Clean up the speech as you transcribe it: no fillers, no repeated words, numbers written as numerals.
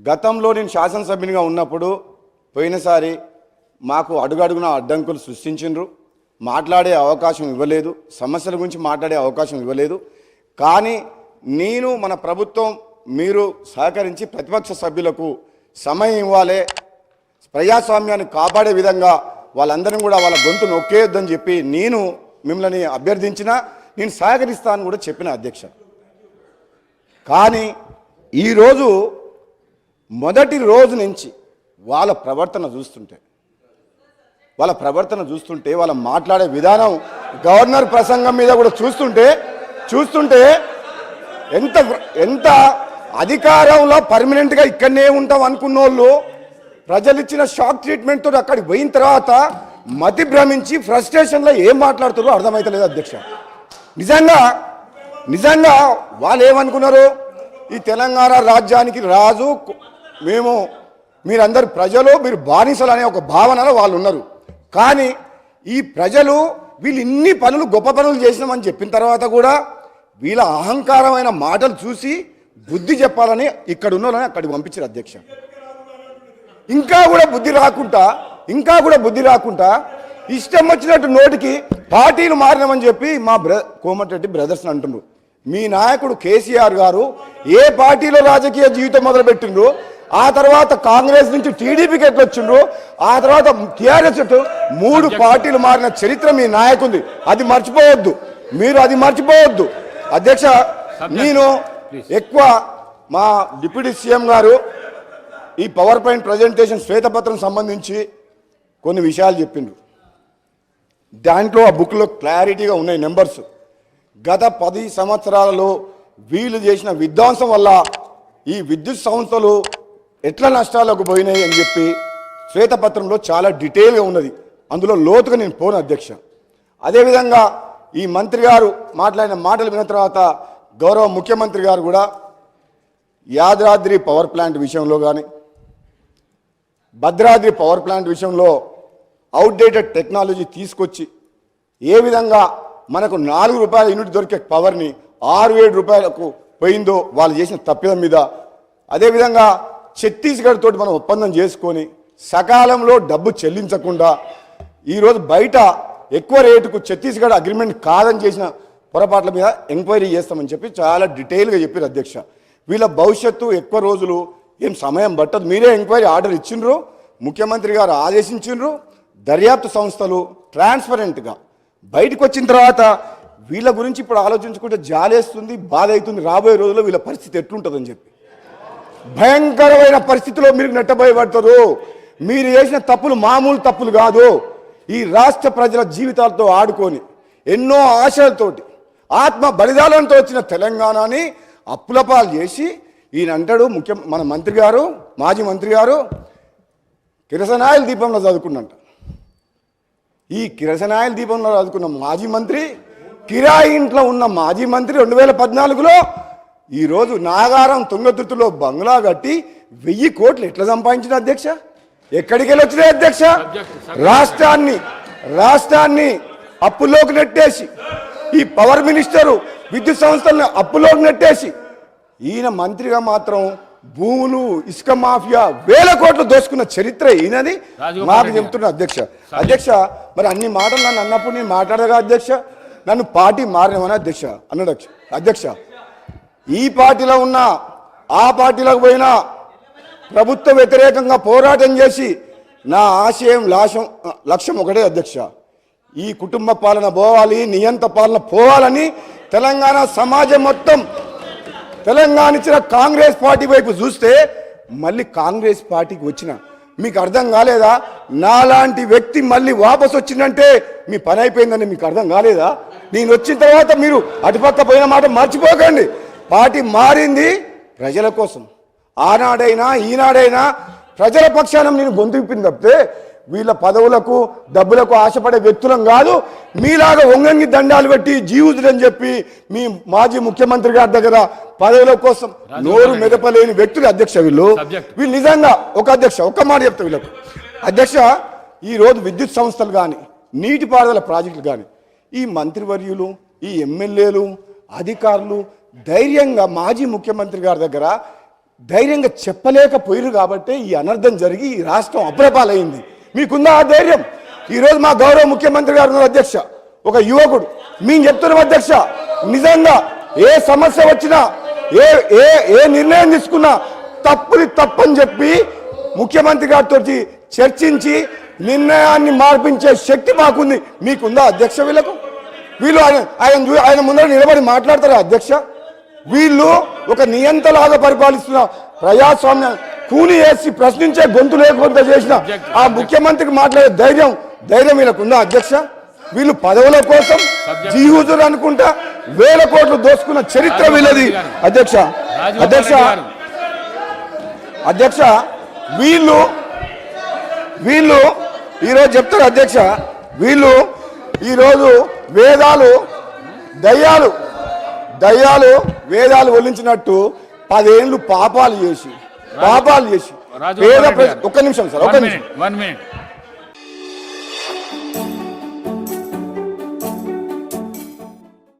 గతంలో నేను శాసనసభ్యునిగా ఉన్నప్పుడు పోయినసారి మాకు అడుగడుగున అడ్డంకులు సృష్టించిండ్రు, మాట్లాడే అవకాశం ఇవ్వలేదు, సమస్యల గురించి మాట్లాడే అవకాశం ఇవ్వలేదు. కానీ నేను మన ప్రభుత్వం మీరు సహకరించి ప్రతిపక్ష సభ్యులకు సమయం ఇవ్వాలి, ప్రజాస్వామ్యాన్ని కాపాడే విధంగా వాళ్ళందరినీ కూడా వాళ్ళ గొంతు నొక్కేయొద్దని చెప్పి నేను మిమ్మల్ని అభ్యర్థించినా నేను సహకరిస్తానని కూడా చెప్పిన అధ్యక్ష. కానీ ఈరోజు మొదటి రోజు నుంచి వాళ్ళ ప్రవర్తన చూస్తుంటే వాళ్ళ మాట్లాడే విధానం గవర్నర్ ప్రసంగం మీద కూడా చూస్తుంటే ఎంత అధికారంలో పర్మనెంట్గా ఇక్కడనే ఉంటాం అనుకున్న వాళ్ళు ప్రజలు ఇచ్చిన షాక్ ట్రీట్మెంట్ తోటి అక్కడికి పోయిన తర్వాత మతి భ్రమించి ఫ్రస్ట్రేషన్లో ఏం మాట్లాడుతారో అర్థమవుతలేదు అధ్యక్ష. నిజంగా వాళ్ళు ఏమనుకున్నారు, ఈ తెలంగాణ రాజ్యానికి రాజు మీరందరు ప్రజలు, మీరు బానిసలు అనే ఒక భావనలో వాళ్ళు ఉన్నారు. కానీ ఈ ప్రజలు వీళ్ళు ఇన్ని పనులు గొప్ప పనులు చేసినామని చెప్పిన తర్వాత కూడా వీళ్ళ అహంకారమైన మాటలు చూసి బుద్ధి చెప్పాలని ఇక్కడ ఉన్న వాళ్ళని అక్కడికి పంపించారు అధ్యక్ష. ఇంకా కూడా బుద్ధి రాకుండా ఇష్టం వచ్చినట్టు నోటికి పార్టీలు మారినామని చెప్పి మా కోమటిరెడ్డి బ్రదర్స్ అంటున్నారు. మీ నాయకుడు కేసీఆర్ గారు ఏ పార్టీలో రాజకీయ జీవితం మొదలుపెట్టిండ్రు, ఆ తర్వాత కాంగ్రెస్ నుంచి టీడీపీకి ఎట్లొచ్చిండ్రు, ఆ తర్వాత టీఆర్ఎస్ 3 పార్టీలు మారిన చరిత్ర మీ నాయకుంది. అది మర్చిపోవద్దు అధ్యక్ష. నేను ఎక్కువ మా డిప్యూటీ సీఎం గారు ఈ పవర్ పాయింట్ ప్రజెంటేషన్ శ్వేతపత్రం సంబంధించి కొన్ని విషయాలు చెప్పిండ్రు. దాంట్లో ఆ బుక్లో క్లారిటీగా ఉన్నాయి నెంబర్స్. గత 10 సంవత్సరాలలో వీళ్ళు చేసిన విధ్వంసం వల్ల ఈ విద్యుత్ సంస్థలు ఎట్లా నష్టాలకు పోయినాయి అని చెప్పి శ్వేతపత్రంలో చాలా డీటెయిల్గా ఉన్నది. అందులో లోతుగా నేను పోను అధ్యక్ష. అదేవిధంగా ఈ మంత్రి గారు మాట్లాడిన మాటలు విన్న తర్వాత గౌరవ ముఖ్యమంత్రి గారు కూడా యాదాద్రి పవర్ ప్లాంట్ విషయంలో కానీ భద్రాద్రి పవర్ ప్లాంట్ విషయంలో అవుట్డేటెడ్ టెక్నాలజీ తీసుకొచ్చి ఏ విధంగా మనకు 4 రూపాయల యూనిట్ దొరికే పవర్ని 6-7 రూపాయలకు పోయిందో వాళ్ళు చేసిన తప్పిదం మీద, అదేవిధంగా ఛత్తీస్గఢ్ తోటి మనం ఒప్పందం చేసుకొని సకాలంలో డబ్బు చెల్లించకుండా ఈరోజు బయట ఎక్కువ రేటుకు ఛత్తీస్గఢ్ అగ్రిమెంట్ కాదని చేసిన పొరపాట్ల మీద ఎంక్వైరీ చేస్తామని చెప్పి చాలా డీటెయిల్గా చెప్పారు అధ్యక్ష. వీళ్ళ భవిష్యత్తు ఎక్కువ రోజులు ఏం సమయం పట్టదు. మీరే ఎంక్వైరీ ఆర్డర్ ఇచ్చిండ్రు, ముఖ్యమంత్రి గారు ఆదేశించిండ్రు. దర్యాప్తు సంస్థలు ట్రాన్స్పరెంట్గా బయటకు వచ్చిన తర్వాత వీళ్ళ గురించి ఇప్పుడు ఆలోచించుకుంటే జాలేస్తుంది, బాధ అవుతుంది. రాబోయే రోజుల్లో వీళ్ళ పరిస్థితి ఎట్లుంటుందని చెప్పి భయంకరమైన పరిస్థితిలో మీరు నెట్టబోయబడతారు. మీరు చేసిన తప్పులు మామూలు తప్పులు కాదు. ఈ రాష్ట్ర ప్రజల జీవితాలతో ఆడుకొని ఎన్నో ఆశలతోటి ఆత్మ బలిదానంతో వచ్చిన తెలంగాణని అప్పులపాలు చేసి ఈయన అంటాడు మన మంత్రి గారు, మాజీ మంత్రి గారు కిరసనాయిల దీపంలో చదువుకున్నంట. ఈ కిరసనాయిల దీపంలో చదువుకున్న మాజీ మంత్రి, కిరాయి ఇంట్లో ఉన్న మాజీ మంత్రి 2014లో ఈరోజు నాగారం తుంగతుర్తిలో బంగ్లా కట్టి 1000 కోట్లు ఎట్లా సంపాదించిన అధ్యక్ష? ఎక్కడికి వెళ్ళి వచ్చినాయి అధ్యక్ష? రాష్ట్రాన్ని అప్పుల్లోకి నెట్టేసి, ఈ పవర్ మినిస్టరు విద్యుత్ సంస్థలను అప్పుల్లోకి నెట్టేసి, ఈయన మంత్రిగా మాత్రం భూములు, ఇసుక మాఫియా 1000 కోట్లు దోసుకున్న చరిత్ర ఈయనది మాకు చెప్తున్నా అధ్యక్ష. మరి అన్ని మాటలు నన్ను అన్నప్పుడు నేను మాట్లాడగా అధ్యక్ష, నన్ను పార్టీ మారినవని అన్నాడు అధ్యక్ష. ఈ పార్టీలో ఉన్నా ఆ పార్టీలోకి పోయినా ప్రభుత్వ వ్యతిరేకంగా పోరాటం చేసి నా ఆశయం లక్ష్యం ఒకటే అధ్యక్ష, ఈ కుటుంబ పాలన పోవాలి, నియంత పాలన పోవాలని తెలంగాణ సమాజం మొత్తం తెలంగాణ ఇచ్చిన కాంగ్రెస్ పార్టీ వైపు చూస్తే మళ్ళీ కాంగ్రెస్ పార్టీకి వచ్చిన మీకు అర్థం కాలేదా? నాలాంటి వ్యక్తి మళ్ళీ వాపసు వచ్చిందంటే మీ పని అయిపోయిందని మీకు అర్థం కాలేదా? నేను వచ్చిన తర్వాత మీరు అటుపక్క పోయిన మాట మర్చిపోకండి. పార్టీ మారింది ప్రజల కోసం. ఆనాడైనా ఈనాడైనా ప్రజల పక్షాన నేను గొంతు విప్పింది తప్పితే వీళ్ళ పదవులకు డబ్బులకు ఆశపడే వ్యక్తులం కాదు. మీలాగా వంగంగి దండాలు పెట్టి జీవుతులని చెప్పి మీ మాజీ ముఖ్యమంత్రి గారి దగ్గర పదవుల కోసం నోరు మెదపలేని వ్యక్తులు అధ్యక్ష. వీళ్ళు నిజంగా ఒక్క మాట చెప్తా వీళ్ళకు అధ్యక్ష. ఈరోజు విద్యుత్ సంస్థలు కానీ నీటిపారుదల ప్రాజెక్టులు కానీ ఈ మంత్రివర్యులు, ఈ ఎమ్మెల్యేలు, అధికారులు ధైర్యంగా మాజీ ముఖ్యమంత్రి గారి దగ్గర ధైర్యంగా చెప్పలేకపోయారు కాబట్టి ఈ అనర్థం జరిగి ఈ రాష్ట్రం అప్రపాలైంది. మీకుందా ఆ ధైర్యం? ఈరోజు మా గౌరవ ముఖ్యమంత్రి గారు ఉన్నారు అధ్యక్ష, ఒక యువకుడు. మేము చెప్తున్నాం అధ్యక్ష, నిజంగా ఏ సమస్య వచ్చినా ఏ ఏ ఏ నిర్ణయం తీసుకున్నా తప్పుని తప్పని చెప్పి ముఖ్యమంత్రి గారితో చర్చించి నిర్ణయాన్ని మార్పించే శక్తి మాకుంది. మీకుందా అధ్యక్ష? వీళ్ళు ఆయన ముందర నిలబడి మాట్లాడతారా అధ్యక్ష? వీళ్ళు ఒక నియంతలాగా పరిపాలిస్తున్న ప్రజాస్వామ్య కూని వేసి ప్రశ్నించే గొంతు లేకుండా చేసిన ఆ ముఖ్యమంత్రికి మాట్లాడే ధైర్యం వీళ్ళకుందా అధ్యక్ష? వీళ్ళు పదవుల కోసం జీహుజులు అనుకుంటా వేల కోట్లు దోసుకున్న చరిత్ర వీళ్ళది అధ్యక్ష. అధ్యక్ష వీళ్ళు ఈరోజు చెప్తారు అధ్యక్ష, వీళ్ళు ఈరోజు వేదాలు ఒలించినట్టు 10 ఏళ్ళు పాపాలు చేసి ఒక్క నిమిషం సార్, 1 minute